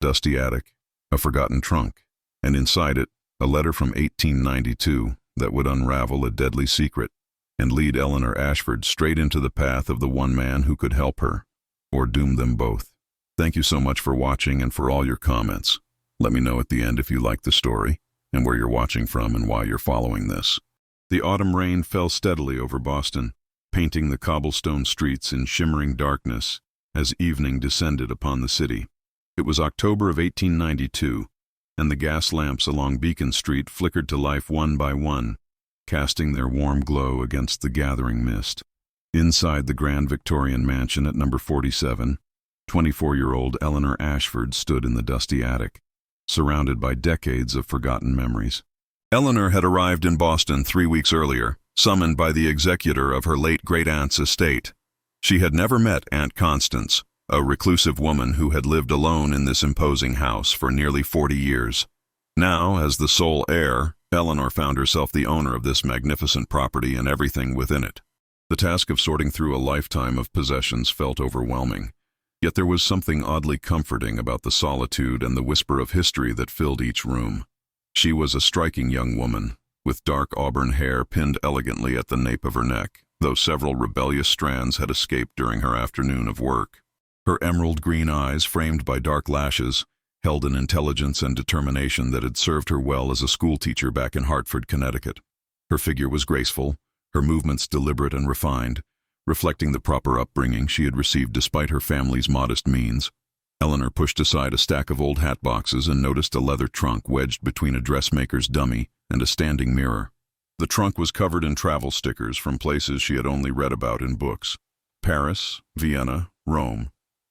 dusty attic, a forgotten trunk, and inside it, a letter from 1892 that would unravel a deadly secret and lead Eleanor Ashford straight into the path of the one man who could help her, or doom them both. Thank you so much for watching and for all your comments. Let me know at the end if you liked the story, and where you're watching from and why you're following this. The autumn rain fell steadily over Boston, painting the cobblestone streets in shimmering darkness as evening descended upon the city. It was October of 1892, and the gas lamps along Beacon Street flickered to life one by one, casting their warm glow against the gathering mist. Inside the grand Victorian mansion at number 47, 24-year-old Eleanor Ashford stood in the dusty attic, surrounded by decades of forgotten memories. Eleanor had arrived in Boston 3 weeks earlier, summoned by the executor of her late great-aunt's estate. She had never met Aunt Constance, a reclusive woman who had lived alone in this imposing house for nearly 40 years. Now, as the sole heir, Eleanor found herself the owner of this magnificent property and everything within it. The task of sorting through a lifetime of possessions felt overwhelming, yet there was something oddly comforting about the solitude and the whisper of history that filled each room. She was a striking young woman, with dark auburn hair pinned elegantly at the nape of her neck, though several rebellious strands had escaped during her afternoon of work. Her emerald green eyes, framed by dark lashes, held an intelligence and determination that had served her well as a schoolteacher back in Hartford, Connecticut. Her figure was graceful, her movements deliberate and refined, reflecting the proper upbringing she had received despite her family's modest means. Eleanor pushed aside a stack of old hat boxes and noticed a leather trunk wedged between a dressmaker's dummy and a standing mirror. The trunk was covered in travel stickers from places she had only read about in books: Paris, Vienna, Rome.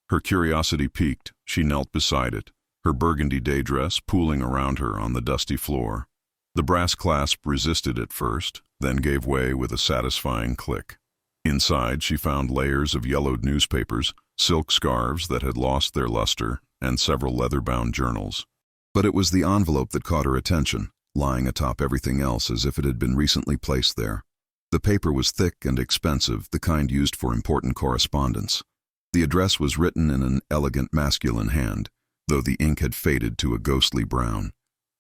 Her curiosity piqued, she knelt beside it, her burgundy day dress pooling around her on the dusty floor. The brass clasp resisted at first, then gave way with a satisfying click. Inside, she found layers of yellowed newspapers, silk scarves that had lost their luster, and several leather-bound journals. But it was the envelope that caught her attention, lying atop everything else as if it had been recently placed there. The paper was thick and expensive, the kind used for important correspondence. The address was written in an elegant masculine hand, though the ink had faded to a ghostly brown.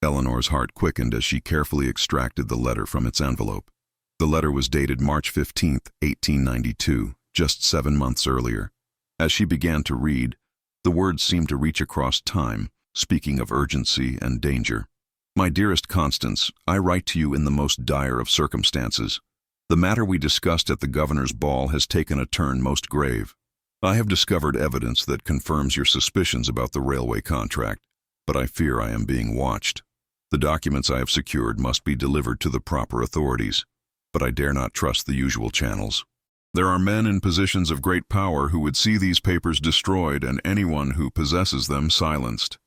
Eleanor's heart quickened as she carefully extracted the letter from its envelope. The letter was dated March 15, 1892, just 7 months earlier. As she began to read, the words seemed to reach across time, speaking of urgency and danger. My dearest Constance, I write to you in the most dire of circumstances. The matter we discussed at the governor's ball has taken a turn most grave. I have discovered evidence that confirms your suspicions about the railway contract, but I fear I am being watched. The documents I have secured must be delivered to the proper authorities, but I dare not trust the usual channels. There are men in positions of great power who would see these papers destroyed and anyone who possesses them silenced.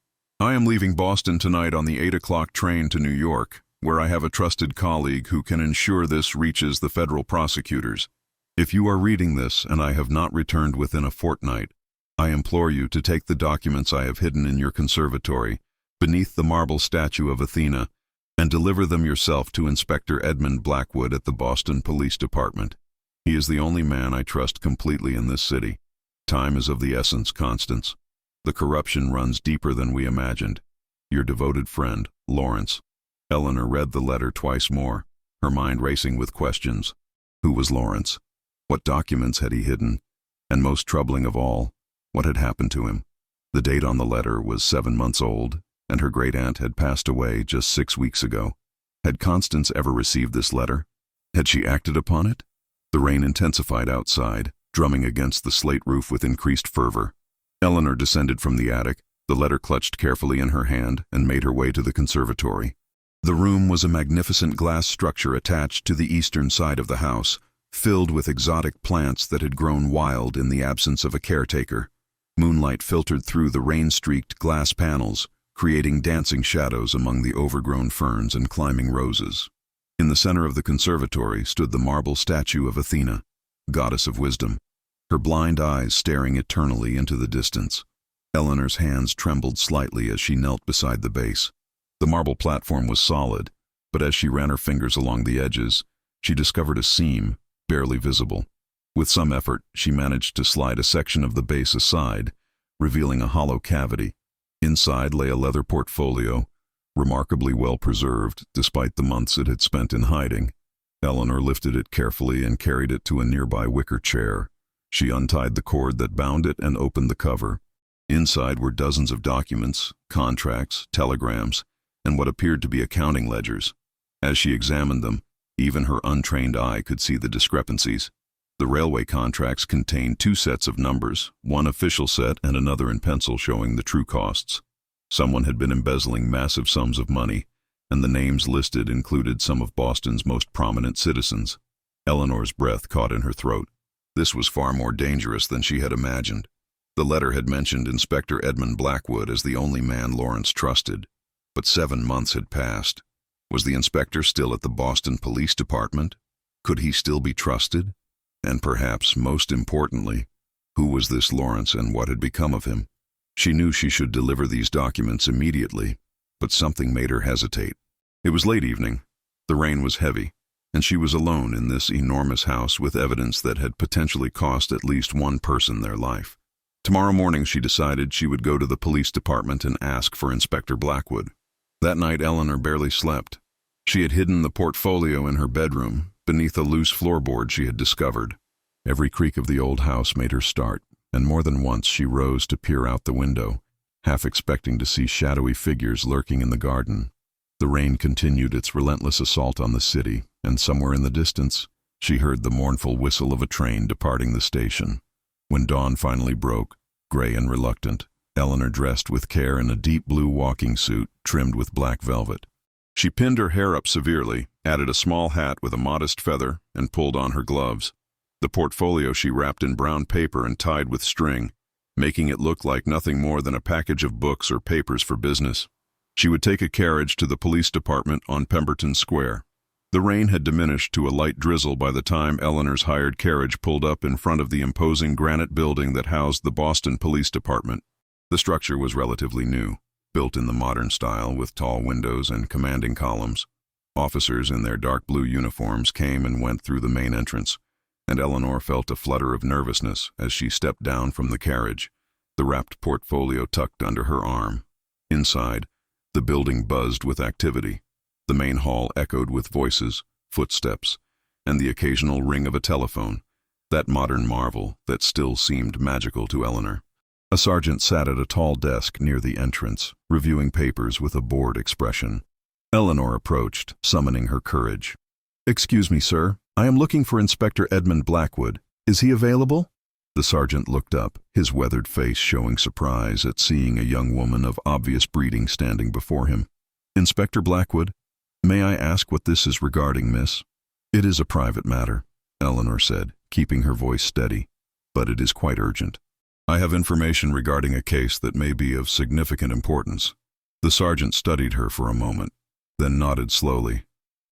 I am leaving Boston tonight on the 8 o'clock train to New York, where I have a trusted colleague who can ensure this reaches the federal prosecutors. If you are reading this and I have not returned within a fortnight, I implore you to take the documents I have hidden in your conservatory, beneath the marble statue of Athena, and deliver them yourself to Inspector Edmund Blackwood at the Boston Police Department. He is the only man I trust completely in this city. Time is of the essence, Constance. The corruption runs deeper than we imagined. Your devoted friend, Lawrence. Eleanor read the letter twice more, her mind racing with questions. Who was Lawrence? What documents had he hidden? And most troubling of all, what had happened to him? The date on the letter was 7 months old, and her great-aunt had passed away just 6 weeks ago. Had Constance ever received this letter? Had she acted upon it? The rain intensified outside, drumming against the slate roof with increased fervor. Eleanor descended from the attic, the letter clutched carefully in her hand, and made her way to the conservatory. The room was a magnificent glass structure attached to the eastern side of the house, filled with exotic plants that had grown wild in the absence of a caretaker. Moonlight filtered through the rain-streaked glass panels, creating dancing shadows among the overgrown ferns and climbing roses. In the center of the conservatory stood the marble statue of Athena, goddess of wisdom, her blind eyes staring eternally into the distance. Eleanor's hands trembled slightly as she knelt beside the base. The marble platform was solid, but as she ran her fingers along the edges, she discovered a seam, barely visible. With some effort, she managed to slide a section of the base aside, revealing a hollow cavity. Inside lay a leather portfolio, remarkably well preserved despite the months it had spent in hiding. Eleanor lifted it carefully and carried it to a nearby wicker chair. She untied the cord that bound it and opened the cover. Inside were dozens of documents, contracts, telegrams, and what appeared to be accounting ledgers. As she examined them, even her untrained eye could see the discrepancies. The railway contracts contained two sets of numbers, one official set and another in pencil showing the true costs. Someone had been embezzling massive sums of money, and the names listed included some of Boston's most prominent citizens. Eleanor's breath caught in her throat. This was far more dangerous than she had imagined. The letter had mentioned Inspector Edmund Blackwood as the only man Lawrence trusted. But 7 months had passed. Was the inspector still at the Boston Police Department? Could he still be trusted? And perhaps, most importantly, who was this Lawrence and what had become of him? She knew she should deliver these documents immediately, but something made her hesitate. It was late evening. The rain was heavy, and she was alone in this enormous house with evidence that had potentially cost at least one person their life. Tomorrow morning she decided she would go to the police department and ask for Inspector Blackwood. That night Eleanor barely slept. She had hidden the portfolio in her bedroom, beneath a loose floorboard she had discovered. Every creak of the old house made her start, and more than once she rose to peer out the window, half expecting to see shadowy figures lurking in the garden. The rain continued its relentless assault on the city, and somewhere in the distance, she heard the mournful whistle of a train departing the station. When dawn finally broke, gray and reluctant, Eleanor dressed with care in a deep blue walking suit trimmed with black velvet. She pinned her hair up severely, added a small hat with a modest feather, and pulled on her gloves. The portfolio she wrapped in brown paper and tied with string, making it look like nothing more than a package of books or papers for business. She would take a carriage to the police department on Pemberton Square. The rain had diminished to a light drizzle by the time Eleanor's hired carriage pulled up in front of the imposing granite building that housed the Boston Police Department. The structure was relatively new, built in the modern style with tall windows and commanding columns. Officers in their dark blue uniforms came and went through the main entrance, and Eleanor felt a flutter of nervousness as she stepped down from the carriage, the wrapped portfolio tucked under her arm. Inside, the building buzzed with activity. The main hall echoed with voices, footsteps, and the occasional ring of a telephone, that modern marvel that still seemed magical to Eleanor. A sergeant sat at a tall desk near the entrance, reviewing papers with a bored expression. Eleanor approached, summoning her courage. "Excuse me, sir. I am looking for Inspector Edmund Blackwood. Is he available?" The sergeant looked up, his weathered face showing surprise at seeing a young woman of obvious breeding standing before him. "Inspector Blackwood, may I ask what this is regarding, miss?" "It is a private matter," Eleanor said, keeping her voice steady, "but it is quite urgent. I have information regarding a case that may be of significant importance." The sergeant studied her for a moment, then nodded slowly.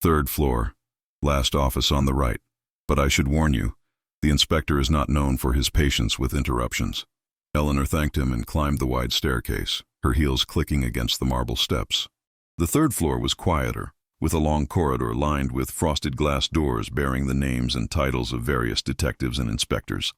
"3rd floor, last office on the right. But I should warn you, the inspector is not known for his patience with interruptions." Eleanor thanked him and climbed the wide staircase, her heels clicking against the marble steps. The 3rd floor was quieter, with a long corridor lined with frosted glass doors bearing the names and titles of various detectives and inspectors.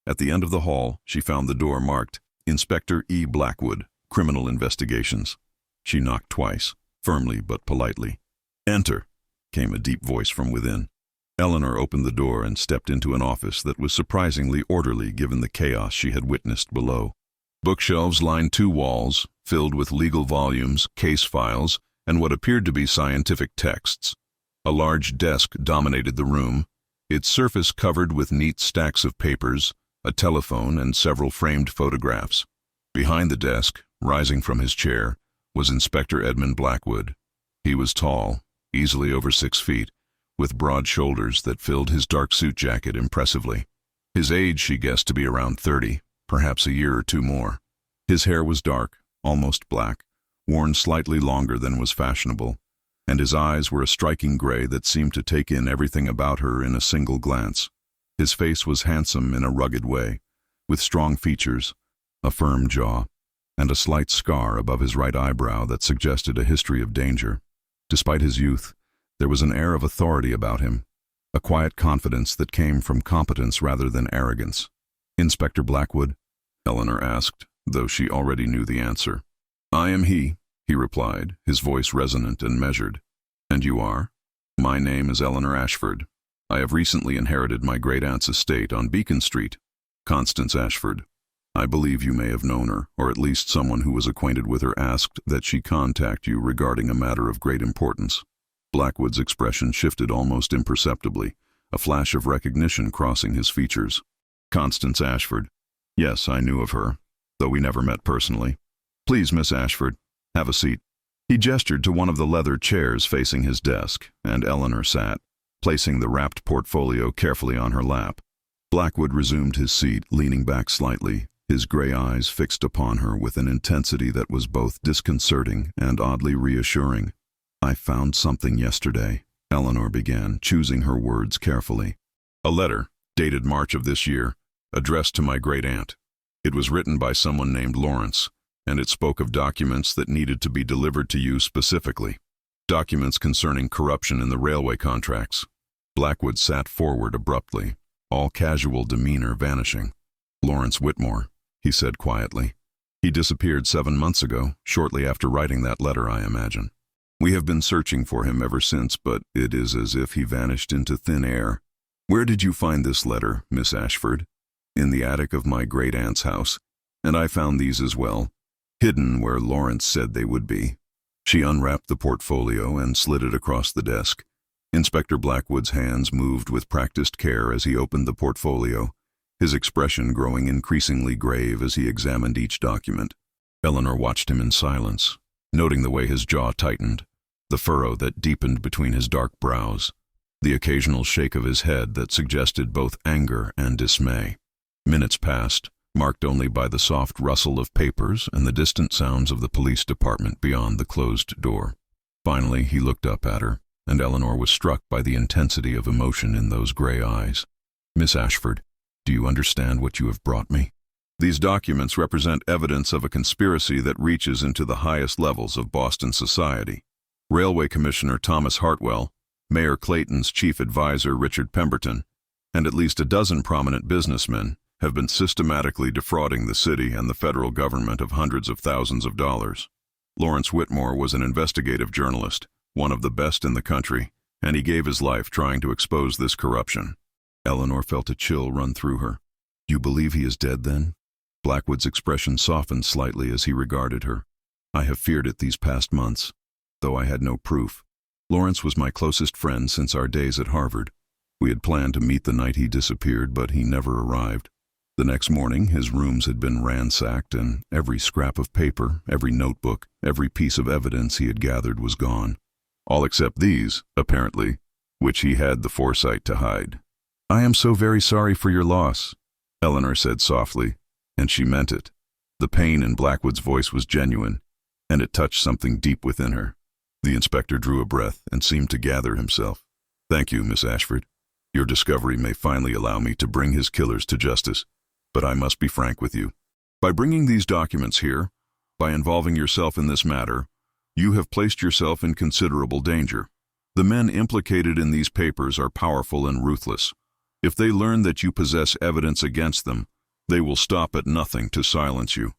At the end of the hall, she found the door marked Inspector E. Blackwood, Criminal Investigations. She knocked twice, firmly but politely. "Enter," came a deep voice from within. Eleanor opened the door and stepped into an office that was surprisingly orderly given the chaos she had witnessed below. Bookshelves lined 2 walls, filled with legal volumes, case files, and what appeared to be scientific texts. A large desk dominated the room, its surface covered with neat stacks of papers, a telephone, and several framed photographs. Behind the desk, rising from his chair, was Inspector Edmund Blackwood. He was tall, easily over 6 feet, with broad shoulders that filled his dark suit jacket impressively. His age she guessed to be around 30, perhaps a year or 2 more. His hair was dark, almost black, worn slightly longer than was fashionable, and his eyes were a striking gray that seemed to take in everything about her in a single glance. His face was handsome in a rugged way, with strong features, a firm jaw, and a slight scar above his right eyebrow that suggested a history of danger. Despite his youth, there was an air of authority about him, a quiet confidence that came from competence rather than arrogance. "Inspector Blackwood?" Eleanor asked, though she already knew the answer. "I am he replied, his voice resonant and measured. "And you are?" "My name is Eleanor Ashford. I have recently inherited my great-aunt's estate on Beacon Street. Constance Ashford. I believe you may have known her, or at least someone who was acquainted with her asked that she contact you regarding a matter of great importance." Blackwood's expression shifted almost imperceptibly, a flash of recognition crossing his features. "Constance Ashford. Yes, I knew of her, though we never met personally. Please, Miss Ashford, have a seat." He gestured to one of the leather chairs facing his desk, and Eleanor sat, placing the wrapped portfolio carefully on her lap. Blackwood resumed his seat, leaning back slightly, his gray eyes fixed upon her with an intensity that was both disconcerting and oddly reassuring. "I found something yesterday," Eleanor began, choosing her words carefully. "A letter, dated March of this year, addressed to my great-aunt. It was written by someone named Lawrence, and it spoke of documents that needed to be delivered to you specifically. Documents concerning corruption in the railway contracts." Blackwood sat forward abruptly, all casual demeanor vanishing. "Lawrence Whitmore," he said quietly. "He disappeared 7 months ago, shortly after writing that letter, I imagine. We have been searching for him ever since, but it is as if he vanished into thin air. Where did you find this letter, Miss Ashford?" "In the attic of my great-aunt's house, and I found these as well, hidden where Lawrence said they would be." She unwrapped the portfolio and slid it across the desk. Inspector Blackwood's hands moved with practiced care as he opened the portfolio, his expression growing increasingly grave as he examined each document. Eleanor watched him in silence, noting the way his jaw tightened, the furrow that deepened between his dark brows, the occasional shake of his head that suggested both anger and dismay. Minutes passed, marked only by the soft rustle of papers and the distant sounds of the police department beyond the closed door. Finally, he looked up at her, and Eleanor was struck by the intensity of emotion in those gray eyes. "Miss Ashford, do you understand what you have brought me? These documents represent evidence of a conspiracy that reaches into the highest levels of Boston society. Railway Commissioner Thomas Hartwell, Mayor Clayton's chief advisor Richard Pemberton, and at least a dozen prominent businessmen have been systematically defrauding the city and the federal government of hundreds of thousands of dollars. Lawrence Whitmore was an investigative journalist, one of the best in the country, and he gave his life trying to expose this corruption." Eleanor felt a chill run through her. "You believe he is dead, then?" Blackwood's expression softened slightly as he regarded her. "I have feared it these past months, though I had no proof. Lawrence was my closest friend since our days at Harvard. We had planned to meet the night he disappeared, but he never arrived. The next morning, his rooms had been ransacked, and every scrap of paper, every notebook, every piece of evidence he had gathered was gone. All except these, apparently, which he had the foresight to hide." "I am so very sorry for your loss," Eleanor said softly, and she meant it. The pain in Blackwood's voice was genuine, and it touched something deep within her. The inspector drew a breath and seemed to gather himself. "Thank you, Miss Ashford. Your discovery may finally allow me to bring his killers to justice. But I must be frank with you. By bringing these documents here, by involving yourself in this matter, you have placed yourself in considerable danger. The men implicated in these papers are powerful and ruthless. If they learn that you possess evidence against them, they will stop at nothing to silence you."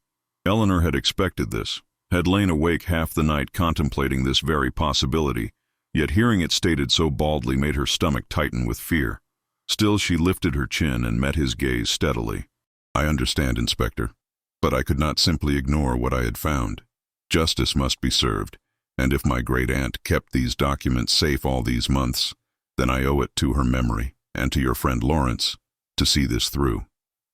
Eleanor had expected this, had lain awake half the night contemplating this very possibility, yet hearing it stated so baldly made her stomach tighten with fear. Still, she lifted her chin and met his gaze steadily. "I understand, Inspector, but I could not simply ignore what I had found. Justice must be served, and if my great-aunt kept these documents safe all these months, then I owe it to her memory, and to your friend Lawrence, to see this through."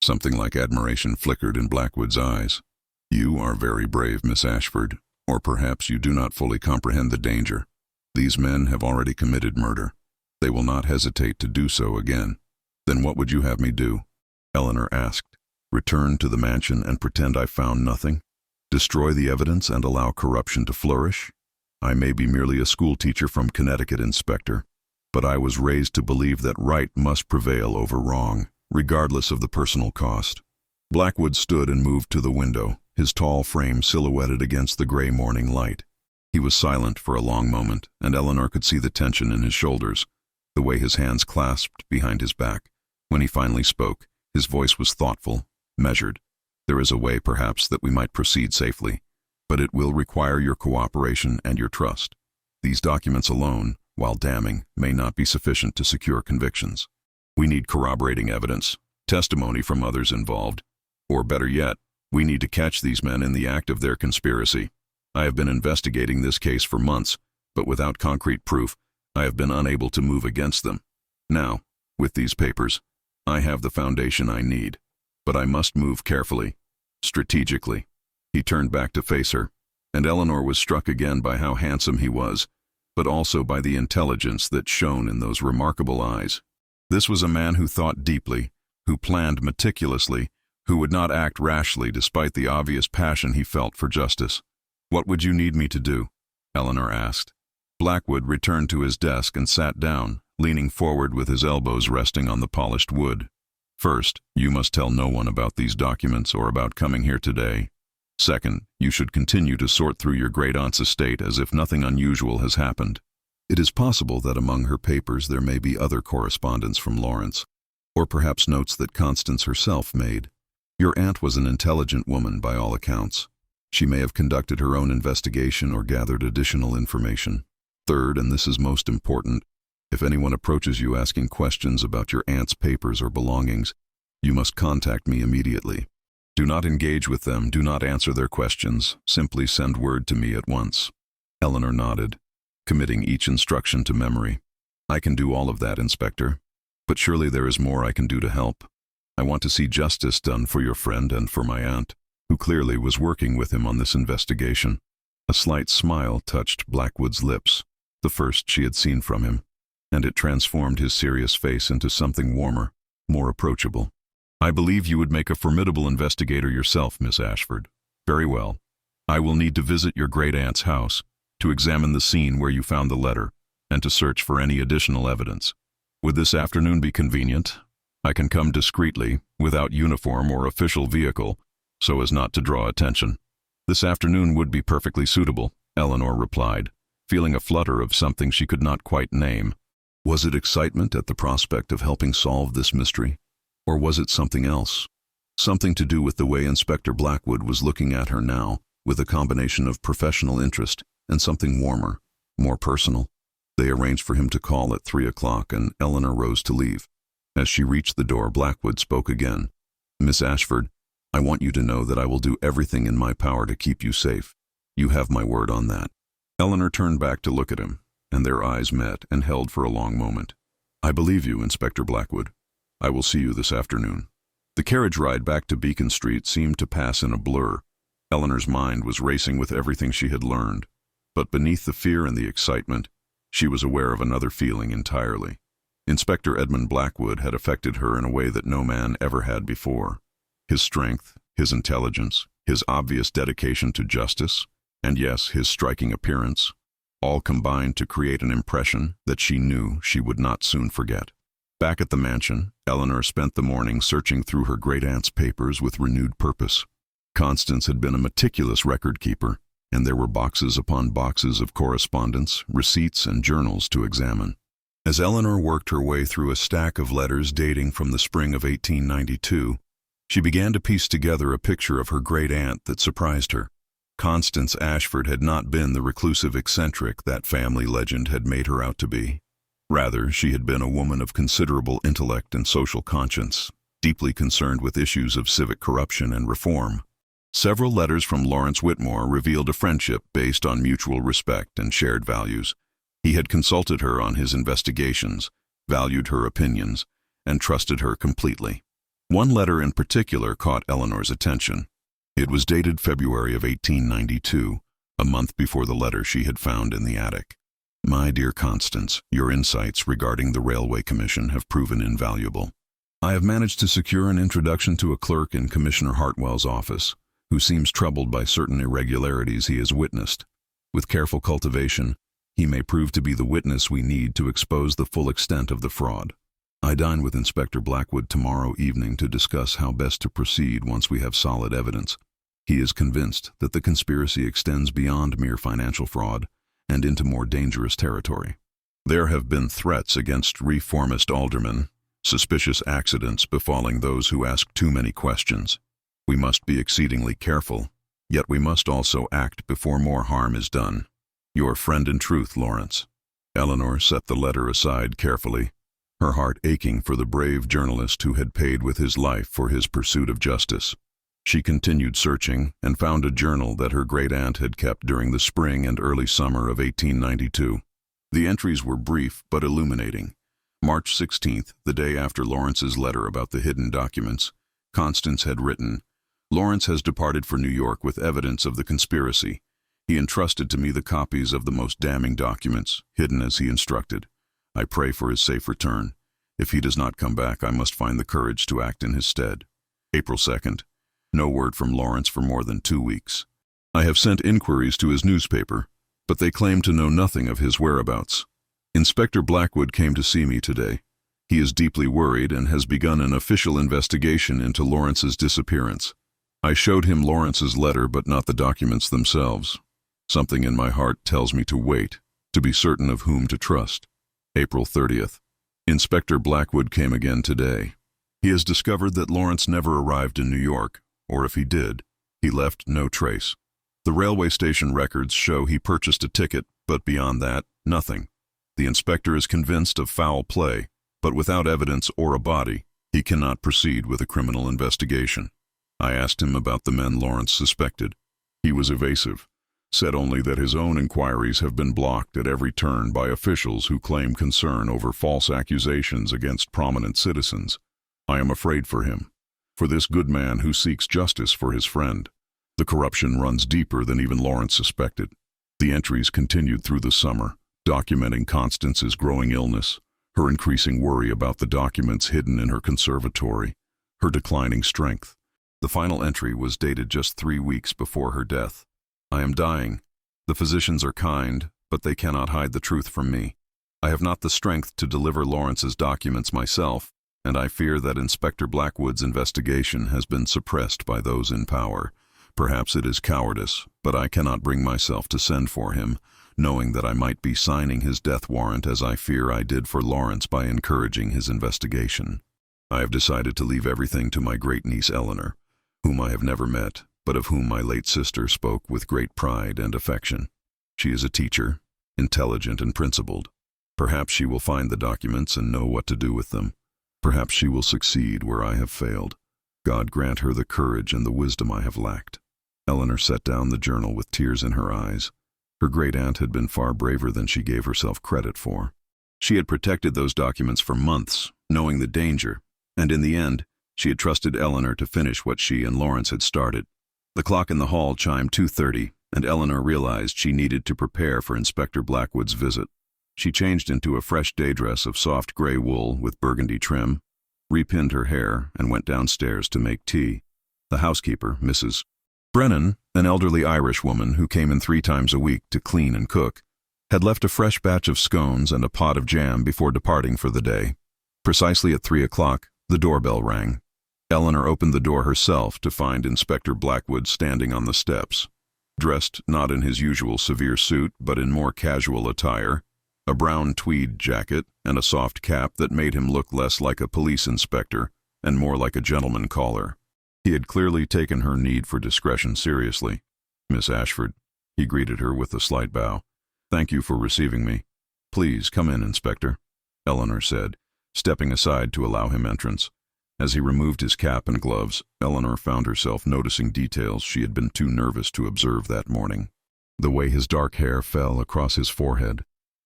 Something like admiration flickered in Blackwood's eyes. "You are very brave, Miss Ashford, or perhaps you do not fully comprehend the danger. These men have already committed murder. They will not hesitate to do so again." "Then what would you have me do?" Eleanor asked. "Return to the mansion and pretend I found nothing? Destroy the evidence and allow corruption to flourish? I may be merely a schoolteacher from Connecticut, Inspector, but I was raised to believe that right must prevail over wrong, regardless of the personal cost." Blackwood stood and moved to the window, his tall frame silhouetted against the gray morning light. He was silent for a long moment, and Eleanor could see the tension in his shoulders, the way his hands clasped behind his back. When he finally spoke, his voice was thoughtful, measured. "There is a way, perhaps, that we might proceed safely, but it will require your cooperation and your trust. These documents alone, while damning, may not be sufficient to secure convictions. We need corroborating evidence, testimony from others involved, or better yet, we need to catch these men in the act of their conspiracy. I have been investigating this case for months, but without concrete proof, I have been unable to move against them. Now, with these papers, I have the foundation I need, but I must move carefully, strategically. He turned back to face her, and Eleanor was struck again by how handsome he was, but also by the intelligence that shone in those remarkable eyes. This was a man who thought deeply, who planned meticulously, who would not act rashly despite the obvious passion he felt for justice. "What would you need me to do?" Eleanor asked. Blackwood returned to his desk and sat down, leaning forward with his elbows resting on the polished wood. "First, you must tell no one about these documents or about coming here today. Second, you should continue to sort through your great-aunt's estate as if nothing unusual has happened. It is possible that among her papers there may be other correspondence from Lawrence, or perhaps notes that Constance herself made. Your aunt was an intelligent woman by all accounts. She may have conducted her own investigation or gathered additional information. Third, and this is most important, if anyone approaches you asking questions about your aunt's papers or belongings, you must contact me immediately. Do not engage with them, do not answer their questions, simply send word to me at once." Eleanor nodded, committing each instruction to memory. "I can do all of that, Inspector, but surely there is more I can do to help. I want to see justice done for your friend and for my aunt, who clearly was working with him on this investigation." A slight smile touched Blackwood's lips, the first she had seen from him, and it transformed his serious face into something warmer, more approachable. "I believe you would make a formidable investigator yourself, Miss Ashford. Very well. I will need to visit your great-aunt's house, to examine the scene where you found the letter, and to search for any additional evidence. Would this afternoon be convenient? I can come discreetly, without uniform or official vehicle, so as not to draw attention." "This afternoon would be perfectly suitable," Eleanor replied, feeling a flutter of something she could not quite name. Was it excitement at the prospect of helping solve this mystery? Or was it something else? Something to do with the way Inspector Blackwood was looking at her now, with a combination of professional interest and something warmer, more personal. They arranged for him to call at 3 o'clock, and Eleanor rose to leave. As she reached the door, Blackwood spoke again. "Miss Ashford, I want you to know that I will do everything in my power to keep you safe. You have my word on that." Eleanor turned back to look at him, and their eyes met and held for a long moment. "I believe you, Inspector Blackwood. I will see you this afternoon." The carriage ride back to Beacon Street seemed to pass in a blur. Eleanor's mind was racing with everything she had learned, but beneath the fear and the excitement, she was aware of another feeling entirely. Inspector Edmund Blackwood had affected her in a way that no man ever had before. His strength, his intelligence, his obvious dedication to justice, and yes, his striking appearance, all combined to create an impression that she knew she would not soon forget. Back at the mansion, Eleanor spent the morning searching through her great-aunt's papers with renewed purpose. Constance had been a meticulous record-keeper, and there were boxes upon boxes of correspondence, receipts, and journals to examine. As Eleanor worked her way through a stack of letters dating from the spring of 1892, she began to piece together a picture of her great-aunt that surprised her. Constance Ashford had not been the reclusive eccentric that family legend had made her out to be. Rather, she had been a woman of considerable intellect and social conscience, deeply concerned with issues of civic corruption and reform. Several letters from Lawrence Whitmore revealed a friendship based on mutual respect and shared values. He had consulted her on his investigations, valued her opinions, and trusted her completely. One letter in particular caught Eleanor's attention. It was dated February of 1892, a month before the letter she had found in the attic. "My dear Constance, your insights regarding the Railway Commission have proven invaluable. I have managed to secure an introduction to a clerk in Commissioner Hartwell's office, who seems troubled by certain irregularities he has witnessed. With careful cultivation, he may prove to be the witness we need to expose the full extent of the fraud. I dine with Inspector Blackwood tomorrow evening to discuss how best to proceed once we have solid evidence. He is convinced that the conspiracy extends beyond mere financial fraud and into more dangerous territory. There have been threats against reformist aldermen, suspicious accidents befalling those who ask too many questions. We must be exceedingly careful. Yet we must also act before more harm is done. Your friend in truth, Lawrence. Eleanor set the letter aside carefully, her heart aching for the brave journalist who had paid with his life for his pursuit of justice. She continued searching and found a journal that her great-aunt had kept during the spring and early summer of 1892. The entries were brief but illuminating. March 16th, the day after Lawrence's letter about the hidden documents, Constance had written, "Lawrence has departed for New York with evidence of the conspiracy. He entrusted to me the copies of the most damning documents, hidden as he instructed. I pray for his safe return. If he does not come back, I must find the courage to act in his stead." April 2nd. No word from Lawrence for more than 2 weeks. I have sent inquiries to his newspaper, but they claim to know nothing of his whereabouts. Inspector Blackwood came to see me today. He is deeply worried and has begun an official investigation into Lawrence's disappearance. I showed him Lawrence's letter but not the documents themselves. Something in my heart tells me to wait, to be certain of whom to trust. April 30th. Inspector Blackwood came again today. He has discovered that Lawrence never arrived in New York, or if he did, he left no trace. The railway station records show he purchased a ticket, but beyond that, nothing. The inspector is convinced of foul play, but without evidence or a body, he cannot proceed with a criminal investigation. I asked him about the men Lawrence suspected. He was evasive, said only that his own inquiries have been blocked at every turn by officials who claim concern over false accusations against prominent citizens. I am afraid for him, for this good man who seeks justice for his friend. The corruption runs deeper than even Lawrence suspected. The entries continued through the summer, documenting Constance's growing illness, her increasing worry about the documents hidden in her conservatory, her declining strength. The final entry was dated just 3 weeks before her death. "I am dying. The physicians are kind, but they cannot hide the truth from me. I have not the strength to deliver Lawrence's documents myself, and I fear that Inspector Blackwood's investigation has been suppressed by those in power. Perhaps it is cowardice, but I cannot bring myself to send for him, knowing that I might be signing his death warrant as I fear I did for Lawrence by encouraging his investigation. I have decided to leave everything to my great-niece Eleanor, whom I have never met, but of whom my late sister spoke with great pride and affection. She is a teacher, intelligent and principled. Perhaps she will find the documents and know what to do with them. Perhaps she will succeed where I have failed. God grant her the courage and the wisdom I have lacked." Eleanor set down the journal with tears in her eyes. Her great-aunt had been far braver than she gave herself credit for. She had protected those documents for months, knowing the danger, and in the end, she had trusted Eleanor to finish what she and Lawrence had started. The clock in the hall chimed 2:30, and Eleanor realized she needed to prepare for Inspector Blackwood's visit. She changed into a fresh day dress of soft gray wool with burgundy trim, repinned her hair, and went downstairs to make tea. The housekeeper, Mrs. Brennan, an elderly Irish woman who came in 3 times a week to clean and cook, had left a fresh batch of scones and a pot of jam before departing for the day. Precisely at 3 o'clock, the doorbell rang. Eleanor opened the door herself to find Inspector Blackwood standing on the steps, dressed not in his usual severe suit but in more casual attire, a brown tweed jacket and a soft cap that made him look less like a police inspector and more like a gentleman caller. He had clearly taken her need for discretion seriously. "Miss Ashford," he greeted her with a slight bow. "Thank you for receiving me. Please come in, Inspector," Eleanor said, stepping aside to allow him entrance. As he removed his cap and gloves, Eleanor found herself noticing details she had been too nervous to observe that morning. The way his dark hair fell across his forehead,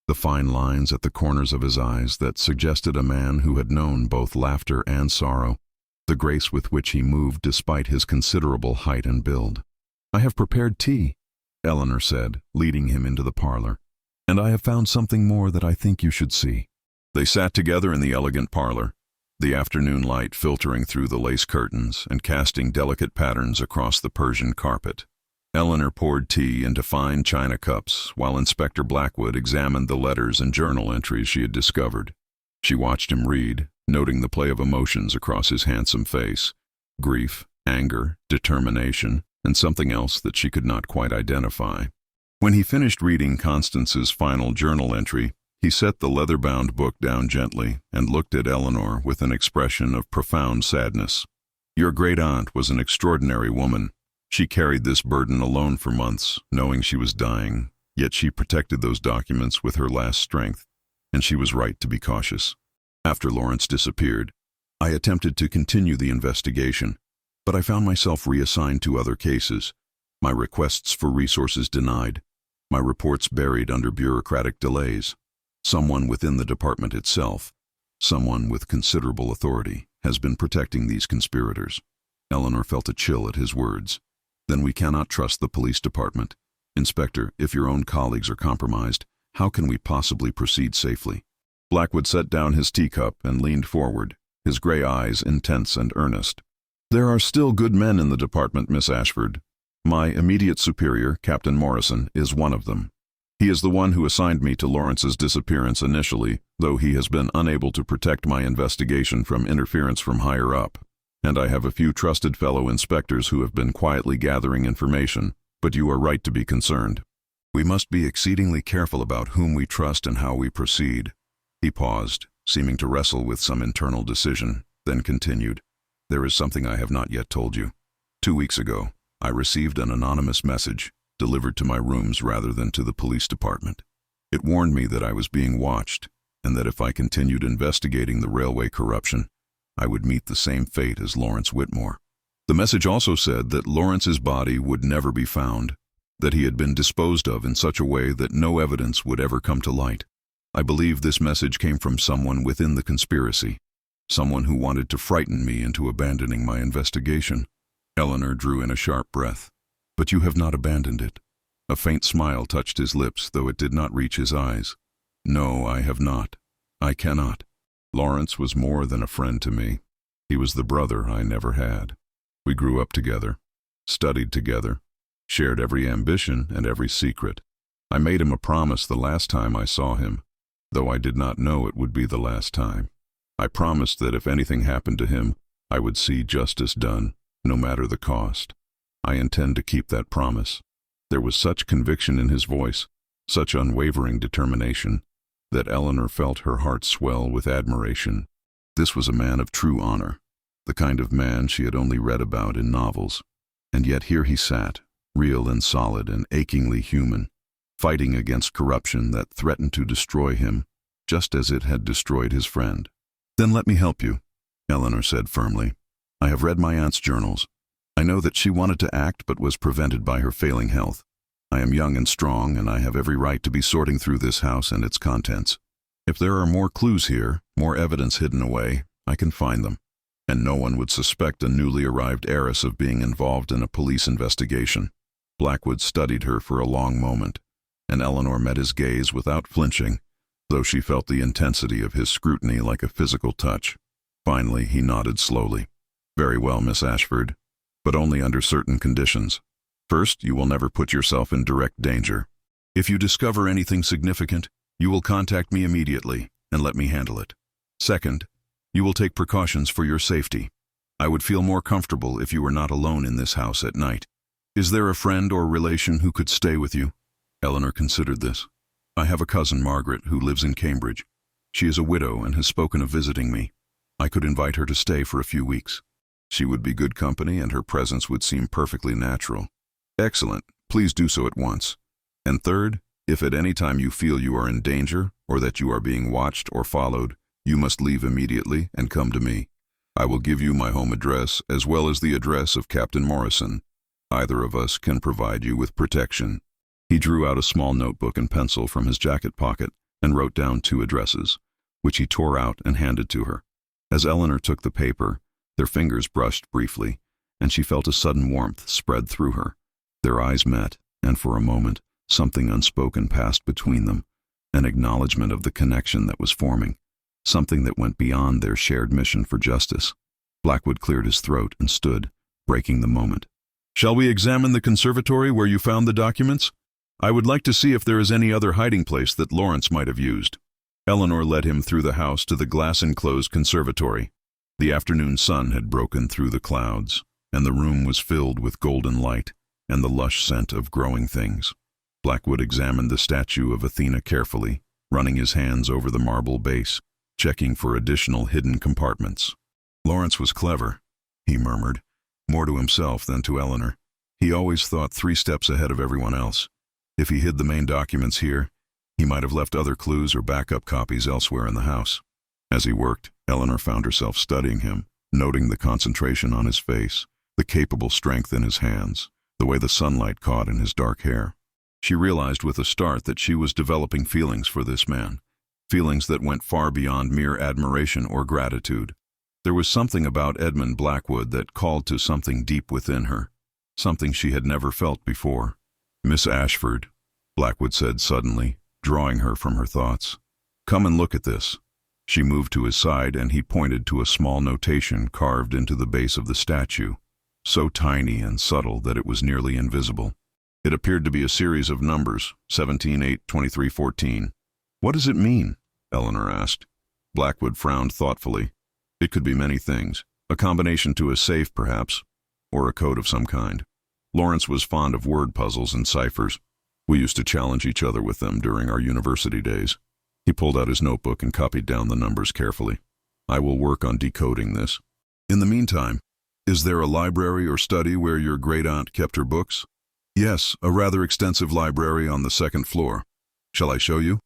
the fine lines at the corners of his eyes that suggested a man who had known both laughter and sorrow, the grace with which he moved despite his considerable height and build. "I have prepared tea," Eleanor said, leading him into the parlor, "and I have found something more that I think you should see." They sat together in the elegant parlor, the afternoon light filtering through the lace curtains and casting delicate patterns across the Persian carpet. Eleanor poured tea into fine china cups while Inspector Blackwood examined the letters and journal entries she had discovered. She watched him read, noting the play of emotions across his handsome face: grief, anger, determination, and something else that she could not quite identify. When he finished reading Constance's final journal entry, he set the leather-bound book down gently and looked at Eleanor with an expression of profound sadness. "Your great-aunt was an extraordinary woman. She carried this burden alone for months, knowing she was dying, yet she protected those documents with her last strength, and she was right to be cautious. After Lawrence disappeared, I attempted to continue the investigation, but I found myself reassigned to other cases, my requests for resources denied, my reports buried under bureaucratic delays. Someone within the department itself, someone with considerable authority, has been protecting these conspirators. Eleanor felt a chill at his words. Then we cannot trust the police department. Inspector, if your own colleagues are compromised, how can we possibly proceed safely? Blackwood set down his teacup and leaned forward, his gray eyes intense and earnest. There are still good men in the department, Miss Ashford. My immediate superior, Captain Morrison, is one of them. He is the one who assigned me to Lawrence's disappearance initially, though he has been unable to protect my investigation from interference from higher up. And I have a few trusted fellow inspectors who have been quietly gathering information, but you are right to be concerned. We must be exceedingly careful about whom we trust and how we proceed. He paused, seeming to wrestle with some internal decision, then continued. There is something I have not yet told you. 2 weeks ago, I received an anonymous message, delivered to my rooms rather than to the police department. It warned me that I was being watched, and that if I continued investigating the railway corruption, I would meet the same fate as Lawrence Whitmore. The message also said that Lawrence's body would never be found, that he had been disposed of in such a way that no evidence would ever come to light. I believe this message came from someone within the conspiracy, someone who wanted to frighten me into abandoning my investigation. Eleanor drew in a sharp breath. But you have not abandoned it. A faint smile touched his lips, though it did not reach his eyes. No, I have not. I cannot. Lawrence was more than a friend to me. He was the brother I never had. We grew up together, studied together, shared every ambition and every secret. I made him a promise the last time I saw him, though I did not know it would be the last time. I promised that if anything happened to him, I would see justice done, no matter the cost. I intend to keep that promise. There was such conviction in his voice, such unwavering determination, that Eleanor felt her heart swell with admiration. This was a man of true honor, the kind of man she had only read about in novels. And yet here he sat, real and solid and achingly human, fighting against corruption that threatened to destroy him, just as it had destroyed his friend. Then let me help you, Eleanor said firmly. I have read my aunt's journals. I know that she wanted to act but was prevented by her failing health. I am young and strong, and I have every right to be sorting through this house and its contents. If there are more clues here, more evidence hidden away, I can find them. And no one would suspect a newly arrived heiress of being involved in a police investigation. Blackwood studied her for a long moment, and Eleanor met his gaze without flinching, though she felt the intensity of his scrutiny like a physical touch. Finally, he nodded slowly. Very well, Miss Ashford, but only under certain conditions. First, you will never put yourself in direct danger. If you discover anything significant, you will contact me immediately and let me handle it. Second, you will take precautions for your safety. I would feel more comfortable if you were not alone in this house at night. Is there a friend or relation who could stay with you? Eleanor considered this. I have a cousin, Margaret, who lives in Cambridge. She is a widow and has spoken of visiting me. I could invite her to stay for a few weeks. She would be good company and her presence would seem perfectly natural. Excellent. Please do so at once. And third, if at any time you feel you are in danger or that you are being watched or followed, you must leave immediately and come to me. I will give you my home address as well as the address of Captain Morrison. Either of us can provide you with protection. He drew out a small notebook and pencil from his jacket pocket and wrote down 2 addresses, which he tore out and handed to her. As Eleanor took the paper, their fingers brushed briefly, and she felt a sudden warmth spread through her. Their eyes met, and for a moment, something unspoken passed between them, an acknowledgement of the connection that was forming, something that went beyond their shared mission for justice. Blackwood cleared his throat and stood, breaking the moment. Shall we examine the conservatory where you found the documents? I would like to see if there is any other hiding place that Lawrence might have used. Eleanor led him through the house to the glass-enclosed conservatory. The afternoon sun had broken through the clouds, and the room was filled with golden light and the lush scent of growing things. Blackwood examined the statue of Athena carefully, running his hands over the marble base, checking for additional hidden compartments. Lawrence was clever, he murmured, more to himself than to Eleanor. He always thought 3 steps ahead of everyone else. If he hid the main documents here, he might have left other clues or backup copies elsewhere in the house. As he worked, Eleanor found herself studying him, noting the concentration on his face, the capable strength in his hands, the way the sunlight caught in his dark hair. She realized with a start that she was developing feelings for this man, feelings that went far beyond mere admiration or gratitude. There was something about Edmund Blackwood that called to something deep within her, something she had never felt before. "Miss Ashford," Blackwood said suddenly, drawing her from her thoughts. "Come and look at this." She moved to his side and he pointed to a small notation carved into the base of the statue, so tiny and subtle that it was nearly invisible. It appeared to be a series of numbers, 17, 8, 23, 14. "What does it mean?" Eleanor asked. Blackwood frowned thoughtfully. "It could be many things. A combination to a safe, perhaps, or a code of some kind. Lawrence was fond of word puzzles and ciphers. We used to challenge each other with them during our university days." He pulled out his notebook and copied down the numbers carefully. "I will work on decoding this. In the meantime, is there a library or study where your great-aunt kept her books?" "Yes, a rather extensive library on the 2nd floor. Shall I show you?"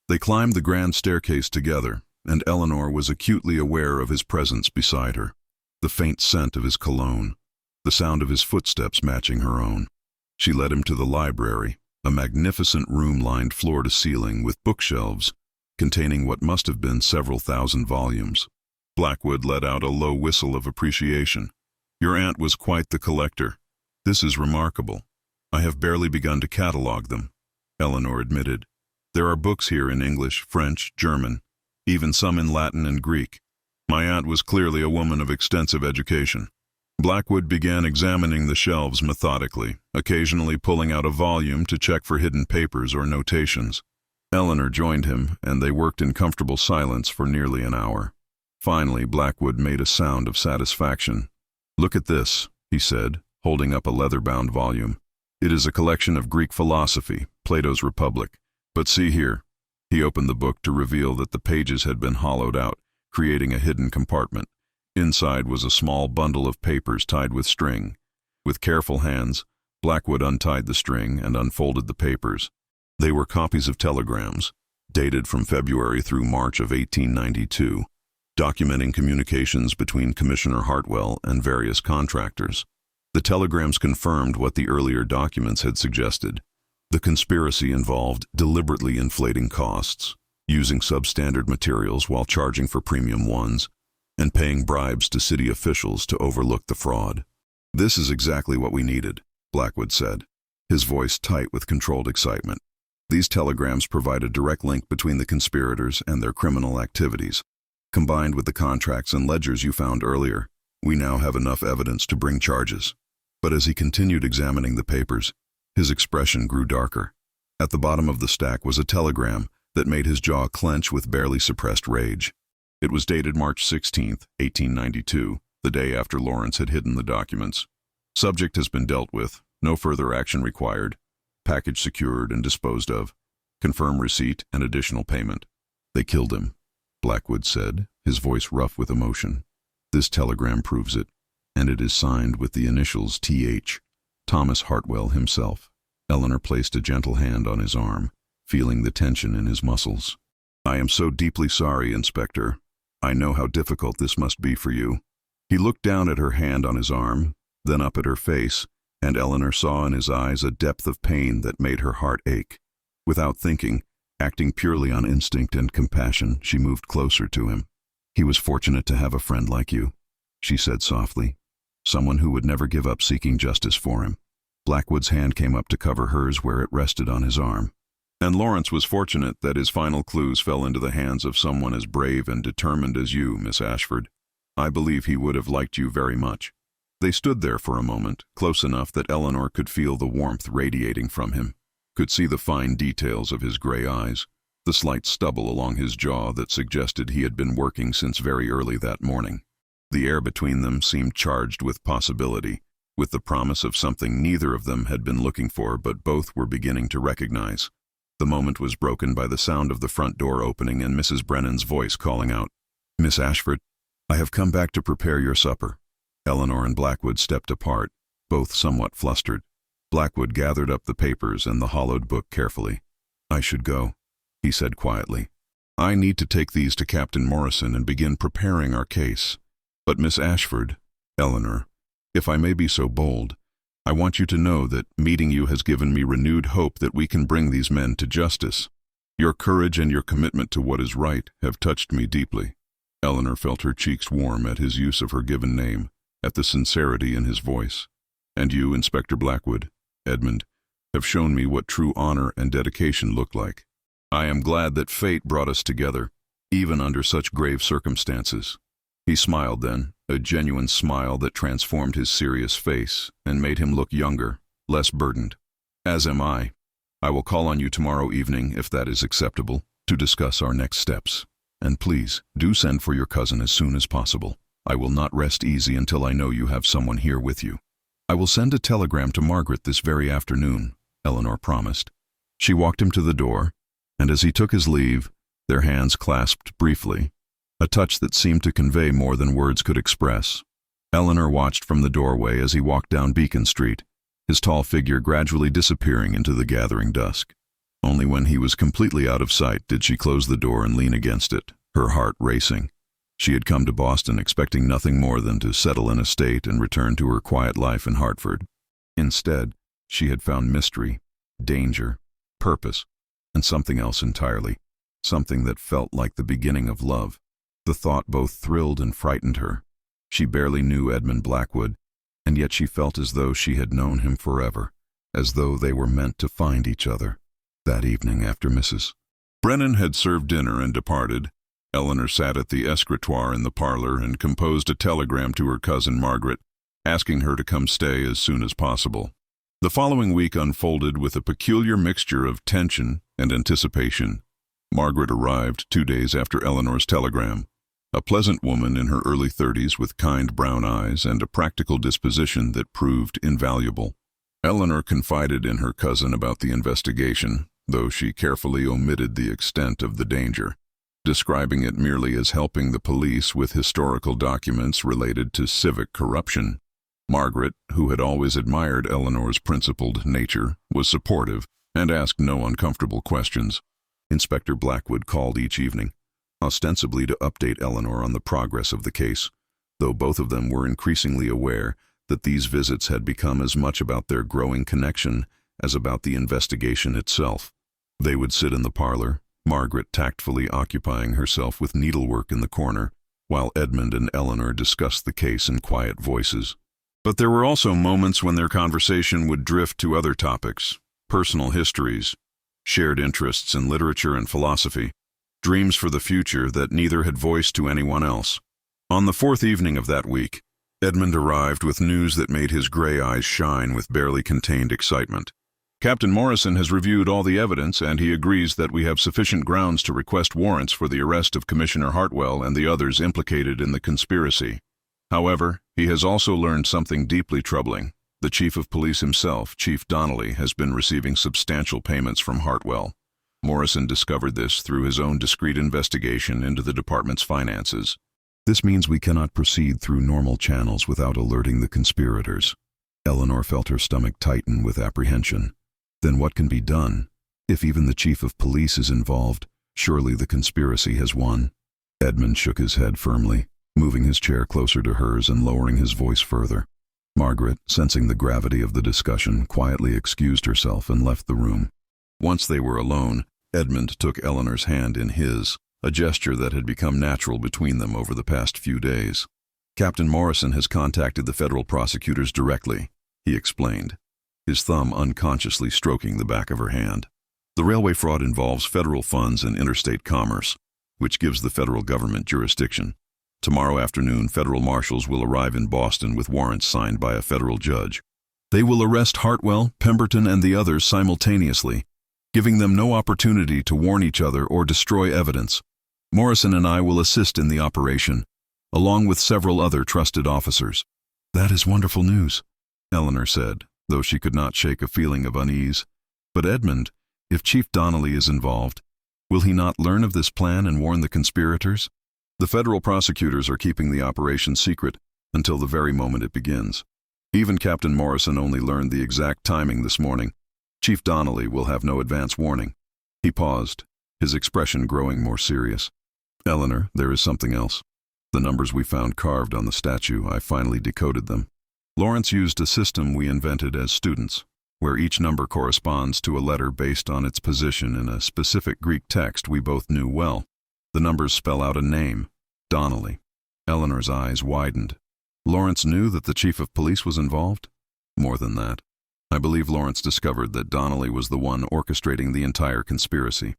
They climbed the grand staircase together, and Eleanor was acutely aware of his presence beside her, the faint scent of his cologne, the sound of his footsteps matching her own. She led him to the library, a magnificent room lined floor to ceiling with bookshelves containing what must have been several thousand volumes. Blackwood let out a low whistle of appreciation. "Your aunt was quite the collector. This is remarkable. I have barely begun to catalog them," Eleanor admitted. "There are books here in English, French, German, even some in Latin and Greek. My aunt was clearly a woman of extensive education." Blackwood began examining the shelves methodically, occasionally pulling out a volume to check for hidden papers or notations. Eleanor joined him, and they worked in comfortable silence for nearly an hour. Finally, Blackwood made a sound of satisfaction. "Look at this," he said, holding up a leather-bound volume. "It is a collection of Greek philosophy, Plato's Republic. But see here." He opened the book to reveal that the pages had been hollowed out, creating a hidden compartment. Inside was a small bundle of papers tied with string. With careful hands, Blackwood untied the string and unfolded the papers. They were copies of telegrams, dated from February through March of 1892, documenting communications between Commissioner Hartwell and various contractors. The telegrams confirmed what the earlier documents had suggested. The conspiracy involved deliberately inflating costs, using substandard materials while charging for premium ones, and paying bribes to city officials to overlook the fraud. "This is exactly what we needed," Blackwood said, his voice tight with controlled excitement. "These telegrams provide a direct link between the conspirators and their criminal activities. Combined with the contracts and ledgers you found earlier, we now have enough evidence to bring charges." But as he continued examining the papers, his expression grew darker. At the bottom of the stack was a telegram that made his jaw clench with barely suppressed rage. It was dated March 16, 1892, the day after Lawrence had hidden the documents. "Subject has been dealt with. No further action required. Package secured and disposed of. Confirm receipt and additional payment." "They killed him," Blackwood said, his voice rough with emotion. "This telegram proves it, and it is signed with the initials T.H., Thomas Hartwell himself." Eleanor placed a gentle hand on his arm, feeling the tension in his muscles. "I am so deeply sorry, Inspector. I know how difficult this must be for you." He looked down at her hand on his arm, then up at her face, and Eleanor saw in his eyes a depth of pain that made her heart ache. Without thinking, acting purely on instinct and compassion, she moved closer to him. "He was fortunate to have a friend like you," she said softly, "someone who would never give up seeking justice for him." Blackwood's hand came up to cover hers where it rested on his arm. "And Lawrence was fortunate that his final clues fell into the hands of someone as brave and determined as you, Miss Ashford. I believe he would have liked you very much." They stood there for a moment, close enough that Eleanor could feel the warmth radiating from him, could see the fine details of his gray eyes, the slight stubble along his jaw that suggested he had been working since very early that morning. The air between them seemed charged with possibility, with the promise of something neither of them had been looking for but both were beginning to recognize. The moment was broken by the sound of the front door opening and Mrs. Brennan's voice calling out, "Miss Ashford, I have come back to prepare your supper." Eleanor and Blackwood stepped apart, both somewhat flustered. Blackwood gathered up the papers and the hollowed book carefully. "I should go," he said quietly. "I need to take these to Captain Morrison and begin preparing our case. But Miss Ashford, Eleanor, if I may be so bold, I want you to know that meeting you has given me renewed hope that we can bring these men to justice. Your courage and your commitment to what is right have touched me deeply." Eleanor felt her cheeks warm at his use of her given name, at the sincerity in his voice. "And you, Inspector Blackwood, Edmund, have shown me what true honor and dedication look like. I am glad that fate brought us together, even under such grave circumstances." He smiled then, a genuine smile that transformed his serious face and made him look younger, less burdened. "As am I. I will call on you tomorrow evening, if that is acceptable, to discuss our next steps. And please, do send for your cousin as soon as possible. I will not rest easy until I know you have someone here with you." "I will send a telegram to Margaret this very afternoon," Eleanor promised. She walked him to the door, and as he took his leave, their hands clasped briefly, a touch that seemed to convey more than words could express. Eleanor watched from the doorway as he walked down Beacon Street, his tall figure gradually disappearing into the gathering dusk. Only when he was completely out of sight did she close the door and lean against it, her heart racing. She had come to Boston expecting nothing more than to settle an estate and return to her quiet life in Hartford. Instead, she had found mystery, danger, purpose, and something else entirely, something that felt like the beginning of love. The thought both thrilled and frightened her. She barely knew Edmund Blackwood, and yet she felt as though she had known him forever, as though they were meant to find each other. That evening after Mrs. Brennan had served dinner and departed, Eleanor sat at the escritoire in the parlor and composed a telegram to her cousin Margaret, asking her to come stay as soon as possible. The following week unfolded with a peculiar mixture of tension and anticipation. Margaret arrived 2 days after Eleanor's telegram, a pleasant woman in her early 30s with kind brown eyes and a practical disposition that proved invaluable. Eleanor confided in her cousin about the investigation, though she carefully omitted the extent of the danger, describing it merely as helping the police with historical documents related to civic corruption. Margaret, who had always admired Eleanor's principled nature, was supportive and asked no uncomfortable questions. Inspector Blackwood called each evening, ostensibly to update Eleanor on the progress of the case, though both of them were increasingly aware that these visits had become as much about their growing connection as about the investigation itself. They would sit in the parlor, Margaret tactfully occupying herself with needlework in the corner, while Edmund and Eleanor discussed the case in quiet voices. But there were also moments when their conversation would drift to other topics, personal histories, shared interests in literature and philosophy, dreams for the future that neither had voiced to anyone else. On the fourth evening of that week, Edmund arrived with news that made his gray eyes shine with barely contained excitement. "Captain Morrison has reviewed all the evidence, and he agrees that we have sufficient grounds to request warrants for the arrest of Commissioner Hartwell and the others implicated in the conspiracy. However, he has also learned something deeply troubling. The Chief of Police himself, Chief Donnelly, has been receiving substantial payments from Hartwell. Morrison discovered this through his own discreet investigation into the department's finances. This means we cannot proceed through normal channels without alerting the conspirators." Eleanor felt her stomach tighten with apprehension. Then what can be done? If even the Chief of Police is involved, surely the conspiracy has won. Edmund shook his head firmly, moving his chair closer to hers and lowering his voice further. Margaret, sensing the gravity of the discussion, quietly excused herself and left the room. Once they were alone, Edmund took Eleanor's hand in his, a gesture that had become natural between them over the past few days. "Captain Morrison has contacted the federal prosecutors directly," he explained, his thumb unconsciously stroking the back of her hand. "The railway fraud involves federal funds and interstate commerce, which gives the federal government jurisdiction. Tomorrow afternoon, federal marshals will arrive in Boston with warrants signed by a federal judge. They will arrest Hartwell, Pemberton, and the others simultaneously, giving them no opportunity to warn each other or destroy evidence. Morrison and I will assist in the operation, along with several other trusted officers." "That is wonderful news," Eleanor said, though she could not shake a feeling of unease. "But Edmund, if Chief Donnelly is involved, will he not learn of this plan and warn the conspirators?" "The federal prosecutors are keeping the operation secret until the very moment it begins. Even Captain Morrison only learned the exact timing this morning. Chief Donnelly will have no advance warning. He paused, his expression growing more serious. Eleanor, there is something else. The numbers we found carved on the statue, I finally decoded them. Lawrence used a system we invented as students, where each number corresponds to a letter based on its position in a specific Greek text we both knew well. The numbers spell out a name, Donnelly. Eleanor's eyes widened. Lawrence knew that the chief of police was involved? More than that. I believe Lawrence discovered that Donnelly was the one orchestrating the entire conspiracy.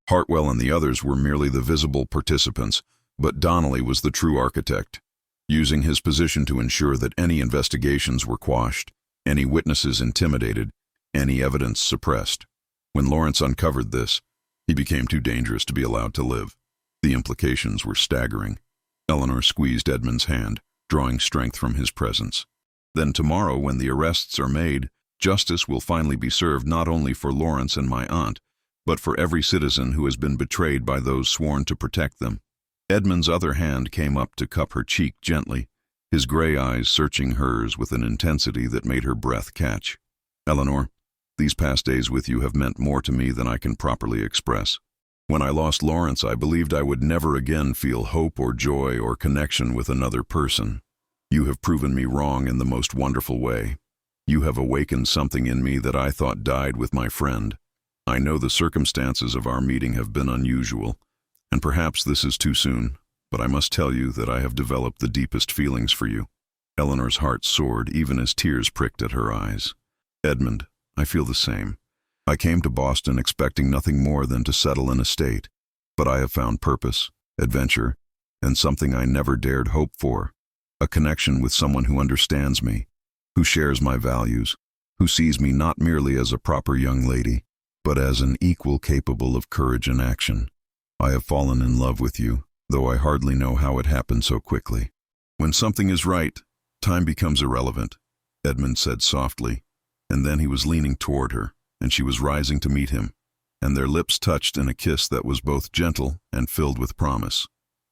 Hartwell and the others were merely the visible participants, but Donnelly was the true architect, using his position to ensure that any investigations were quashed, any witnesses intimidated, any evidence suppressed. When Lawrence uncovered this, he became too dangerous to be allowed to live. The implications were staggering. Eleanor squeezed Edmund's hand, drawing strength from his presence. Then tomorrow, when the arrests are made, justice will finally be served not only for Lawrence and my aunt, but for every citizen who has been betrayed by those sworn to protect them. Edmund's other hand came up to cup her cheek gently, his gray eyes searching hers with an intensity that made her breath catch. Eleanor, these past days with you have meant more to me than I can properly express. When I lost Lawrence, I believed I would never again feel hope or joy or connection with another person. You have proven me wrong in the most wonderful way. You have awakened something in me that I thought died with my friend. I know the circumstances of our meeting have been unusual, and perhaps this is too soon, but I must tell you that I have developed the deepest feelings for you. Eleanor's heart soared even as tears pricked at her eyes. Edmund, I feel the same. I came to Boston expecting nothing more than to settle an estate, but I have found purpose, adventure, and something I never dared hope for, a connection with someone who understands me, who shares my values, who sees me not merely as a proper young lady, but as an equal capable of courage and action. I have fallen in love with you, though I hardly know how it happened so quickly. When something is right, time becomes irrelevant, Edmund said softly, and then he was leaning toward her, and she was rising to meet him, and their lips touched in a kiss that was both gentle and filled with promise.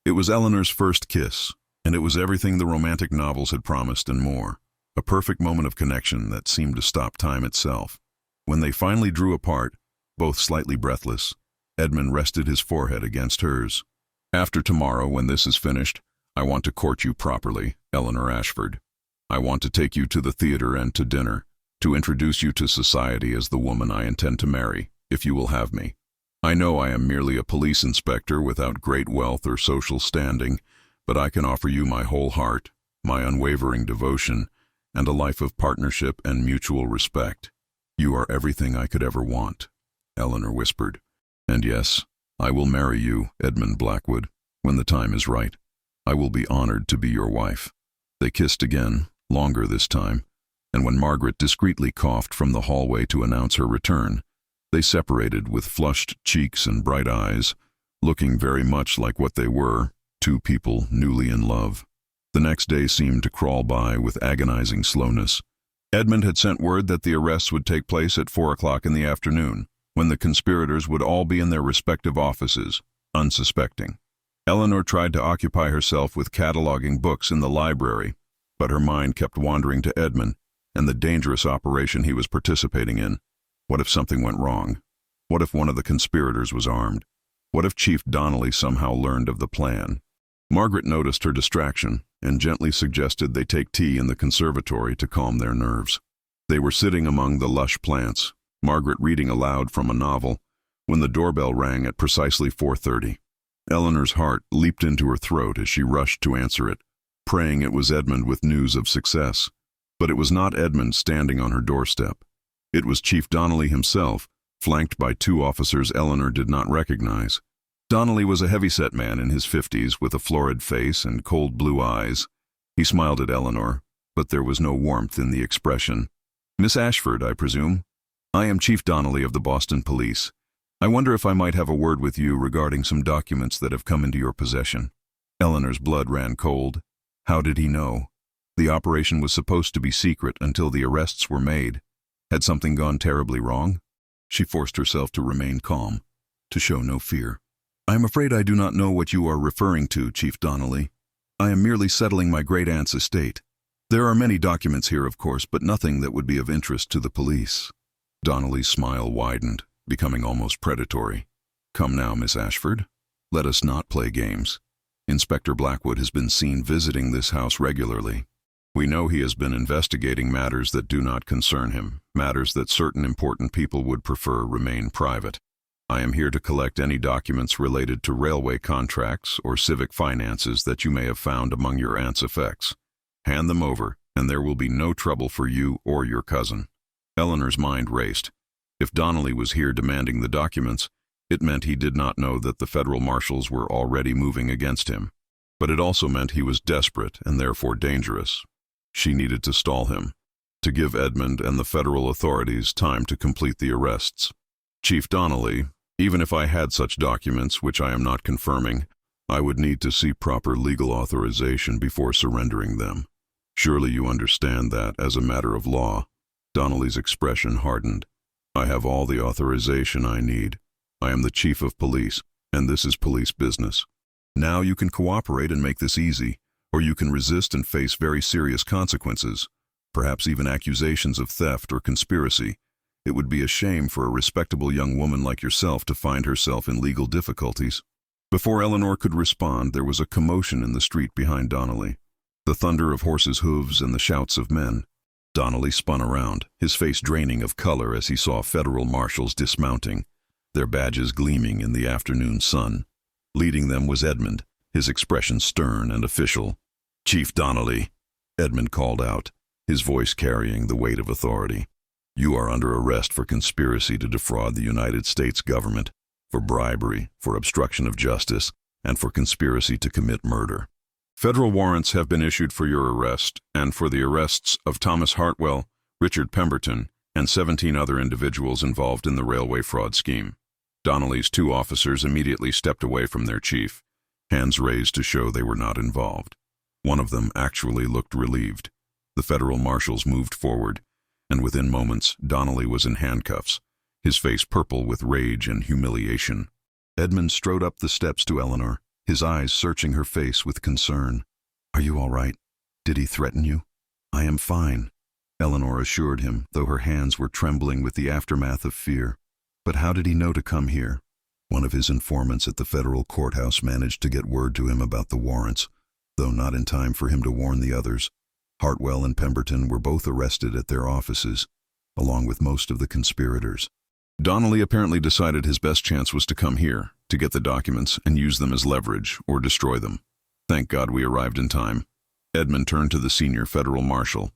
It was Eleanor's first kiss, and it was everything the romantic novels had promised and more, a perfect moment of connection that seemed to stop time itself. When they finally drew apart, both slightly breathless, Edmund rested his forehead against hers. After tomorrow, when this is finished, I want to court you properly, Eleanor Ashford. I want to take you to the theater and to dinner, to introduce you to society as the woman I intend to marry, if you will have me. I know I am merely a police inspector without great wealth or social standing, but I can offer you my whole heart, my unwavering devotion, and a life of partnership and mutual respect. You are everything I could ever want, Eleanor whispered. And yes, I will marry you, Edmund Blackwood, when the time is right. I will be honored to be your wife. They kissed again, longer this time, and when Margaret discreetly coughed from the hallway to announce her return, they separated with flushed cheeks and bright eyes, looking very much like what they were, two people newly in love. The next day seemed to crawl by with agonizing slowness. Edmund had sent word that the arrests would take place at 4 o'clock in the afternoon, when the conspirators would all be in their respective offices, unsuspecting. Eleanor tried to occupy herself with cataloging books in the library, but her mind kept wandering to Edmund and the dangerous operation he was participating in. What if something went wrong? What if one of the conspirators was armed? What if Chief Donnelly somehow learned of the plan? Margaret noticed her distraction and gently suggested they take tea in the conservatory to calm their nerves. They were sitting among the lush plants, Margaret reading aloud from a novel, when the doorbell rang at precisely 4:30. Eleanor's heart leaped into her throat as she rushed to answer it, praying it was Edmund with news of success. But it was not Edmund standing on her doorstep. It was Chief Donnelly himself, flanked by 2 officers Eleanor did not recognize. Donnelly was a heavy-set man in his 50s with a florid face and cold blue eyes. He smiled at Eleanor, but there was no warmth in the expression. "Miss Ashford, I presume? I am Chief Donnelly of the Boston Police. I wonder if I might have a word with you regarding some documents that have come into your possession." Eleanor's blood ran cold. How did he know? The operation was supposed to be secret until the arrests were made. Had something gone terribly wrong? She forced herself to remain calm, to show no fear. "I am afraid I do not know what you are referring to, Chief Donnelly. I am merely settling my great-aunt's estate." There are many documents here, of course, but nothing that would be of interest to the police. Donnelly's smile widened, becoming almost predatory. Come now, Miss Ashford. Let us not play games. Inspector Blackwood has been seen visiting this house regularly. We know he has been investigating matters that do not concern him, matters that certain important people would prefer remain private. I am here to collect any documents related to railway contracts or civic finances that you may have found among your aunt's effects. Hand them over, and there will be no trouble for you or your cousin. Eleanor's mind raced. If Donnelly was here demanding the documents, it meant he did not know that the federal marshals were already moving against him. But it also meant he was desperate and therefore dangerous. She needed to stall him, to give Edmund and the federal authorities time to complete the arrests. Chief Donnelly, even if I had such documents, which I am not confirming, I would need to see proper legal authorization before surrendering them. Surely you understand that, as a matter of law. Donnelly's expression hardened. I have all the authorization I need. I am the chief of police, and this is police business. Now you can cooperate and make this easy, or you can resist and face very serious consequences, perhaps even accusations of theft or conspiracy. It would be a shame for a respectable young woman like yourself to find herself in legal difficulties. Before Eleanor could respond, there was a commotion in the street behind Donnelly. The thunder of horses' hooves and the shouts of men. Donnelly spun around, his face draining of color as he saw federal marshals dismounting, their badges gleaming in the afternoon sun. Leading them was Edmund, his expression stern and official. Chief Donnelly, Edmund called out, his voice carrying the weight of authority. You are under arrest for conspiracy to defraud the United States government, for bribery, for obstruction of justice, and for conspiracy to commit murder. Federal warrants have been issued for your arrest and for the arrests of Thomas Hartwell, Richard Pemberton, and 17 other individuals involved in the railway fraud scheme. Donnelly's 2 officers immediately stepped away from their chief, hands raised to show they were not involved. One of them actually looked relieved. The federal marshals moved forward, and within moments Donnelly was in handcuffs, his face purple with rage and humiliation. Edmund strode up the steps to Eleanor, his eyes searching her face with concern. Are you all right? Did he threaten you? I am fine, Eleanor assured him, though her hands were trembling with the aftermath of fear. But how did he know to come here? One of his informants at the federal courthouse managed to get word to him about the warrants, though not in time for him to warn the others. Hartwell and Pemberton were both arrested at their offices, along with most of the conspirators. Donnelly apparently decided his best chance was to come here, to get the documents and use them as leverage or destroy them. Thank God we arrived in time. Edmund turned to the senior federal marshal.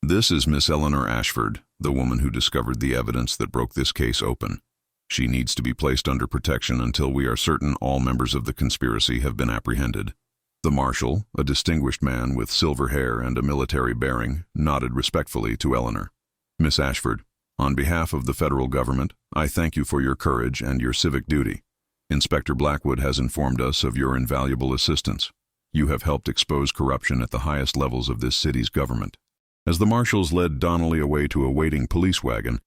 This is Miss Eleanor Ashford, the woman who discovered the evidence that broke this case open. She needs to be placed under protection until we are certain all members of the conspiracy have been apprehended. The marshal, a distinguished man with silver hair and a military bearing, nodded respectfully to Eleanor. Miss Ashford, on behalf of the federal government, I thank you for your courage and your civic duty. Inspector Blackwood has informed us of your invaluable assistance. You have helped expose corruption at the highest levels of this city's government. As the marshals led Donnelly away to a waiting police wagon,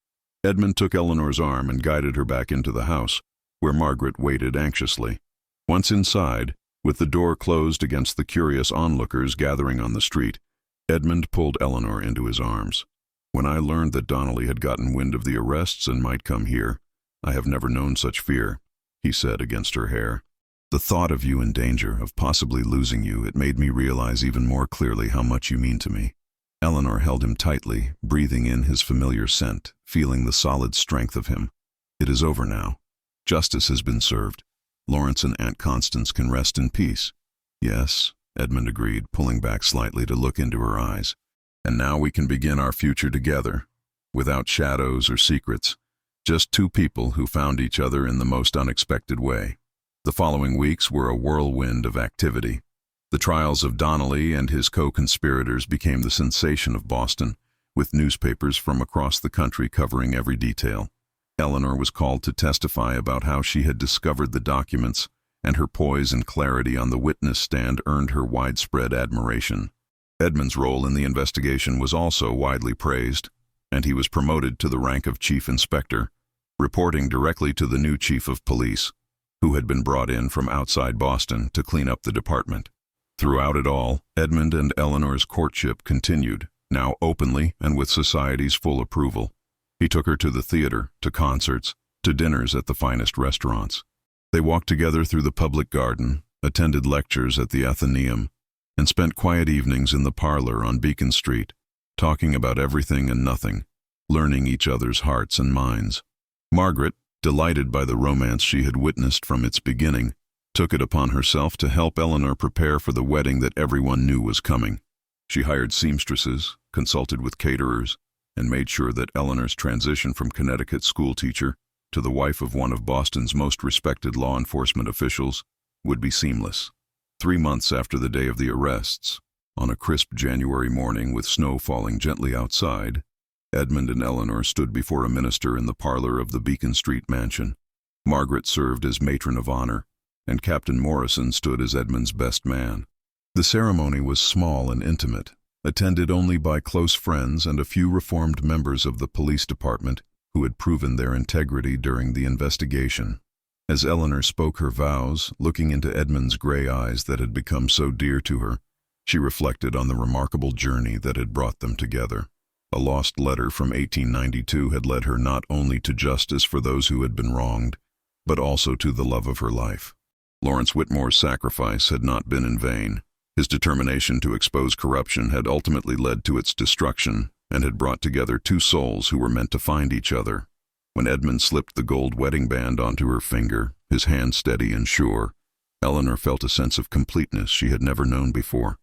Edmund took Eleanor's arm and guided her back into the house, where Margaret waited anxiously. Once inside, with the door closed against the curious onlookers gathering on the street, Edmund pulled Eleanor into his arms. When I learned that Donnelly had gotten wind of the arrests and might come here, I have never known such fear, he said against her hair. The thought of you in danger, of possibly losing you, it made me realize even more clearly how much you mean to me. Eleanor held him tightly, breathing in his familiar scent, feeling the solid strength of him. It is over now. Justice has been served. Lawrence and Aunt Constance can rest in peace. Yes, Edmund agreed, pulling back slightly to look into her eyes. And now we can begin our future together, without shadows or secrets, just 2 people who found each other in the most unexpected way. The following weeks were a whirlwind of activity. The trials of Donnelly and his co-conspirators became the sensation of Boston, with newspapers from across the country covering every detail. Eleanor was called to testify about how she had discovered the documents, and her poise and clarity on the witness stand earned her widespread admiration. Edmund's role in the investigation was also widely praised, and he was promoted to the rank of chief inspector, reporting directly to the new chief of police, who had been brought in from outside Boston to clean up the department. Throughout it all, Edmund and Eleanor's courtship continued, now openly and with society's full approval. He took her to the theater, to concerts, to dinners at the finest restaurants. They walked together through the public garden, attended lectures at the Athenaeum, and spent quiet evenings in the parlor on Beacon Street, talking about everything and nothing, learning each other's hearts and minds. Margaret, delighted by the romance she had witnessed from its beginning, took it upon herself to help Eleanor prepare for the wedding that everyone knew was coming. She hired seamstresses, consulted with caterers, and made sure that Eleanor's transition from Connecticut schoolteacher to the wife of one of Boston's most respected law enforcement officials would be seamless. 3 months after the day of the arrests, on a crisp January morning with snow falling gently outside, Edmund and Eleanor stood before a minister in the parlor of the Beacon Street mansion. Margaret served as matron of honor, and Captain Morrison stood as Edmund's best man. The ceremony was small and intimate, attended only by close friends and a few reformed members of the police department who had proven their integrity during the investigation. As Eleanor spoke her vows, looking into Edmund's gray eyes that had become so dear to her, she reflected on the remarkable journey that had brought them together. A lost letter from 1892 had led her not only to justice for those who had been wronged, but also to the love of her life. Lawrence Whitmore's sacrifice had not been in vain. His determination to expose corruption had ultimately led to its destruction and had brought together two souls who were meant to find each other. When Edmund slipped the gold wedding band onto her finger, his hand steady and sure, Eleanor felt a sense of completeness she had never known before.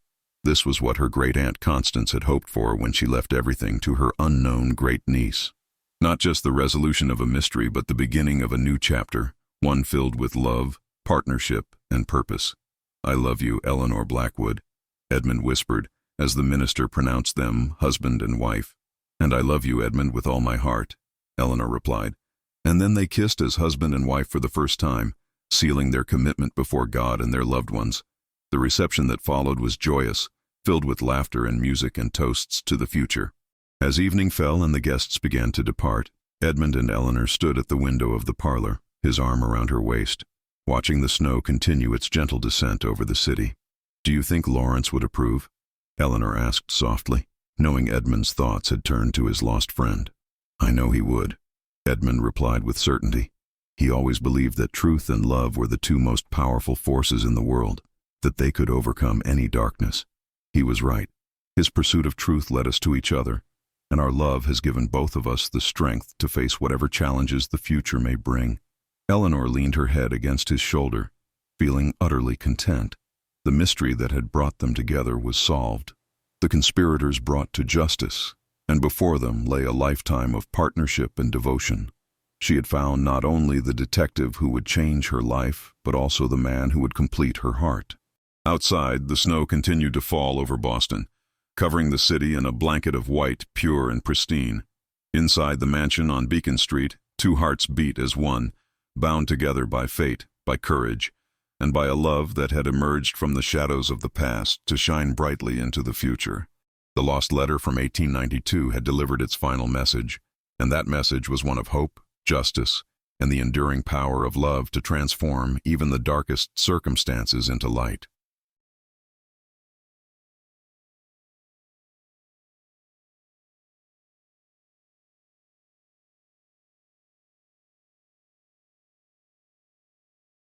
This was what her great-aunt Constance had hoped for when she left everything to her unknown great-niece. Not just the resolution of a mystery, but the beginning of a new chapter, one filled with love, partnership, and purpose. "I love you, Eleanor Blackwood," Edmund whispered, as the minister pronounced them husband and wife. "And I love you, Edmund, with all my heart," Eleanor replied. And then they kissed as husband and wife for the first time, sealing their commitment before God and their loved ones. The reception that followed was joyous, filled with laughter and music and toasts to the future. As evening fell and the guests began to depart, Edmund and Eleanor stood at the window of the parlor, his arm around her waist, watching the snow continue its gentle descent over the city. "Do you think Lawrence would approve?" Eleanor asked softly, knowing Edmund's thoughts had turned to his lost friend. "I know he would," Edmund replied with certainty. He always believed that truth and love were the two most powerful forces in the world, that they could overcome any darkness. He was right. His pursuit of truth led us to each other, and our love has given both of us the strength to face whatever challenges the future may bring. Eleanor leaned her head against his shoulder, feeling utterly content. The mystery that had brought them together was solved, the conspirators brought to justice, and before them lay a lifetime of partnership and devotion. She had found not only the detective who would change her life, but also the man who would complete her heart. Outside, the snow continued to fall over Boston, covering the city in a blanket of white, pure and pristine. Inside the mansion on Beacon Street, two hearts beat as one, bound together by fate, by courage, and by a love that had emerged from the shadows of the past to shine brightly into the future. The lost letter from 1892 had delivered its final message, and that message was one of hope, justice, and the enduring power of love to transform even the darkest circumstances into light.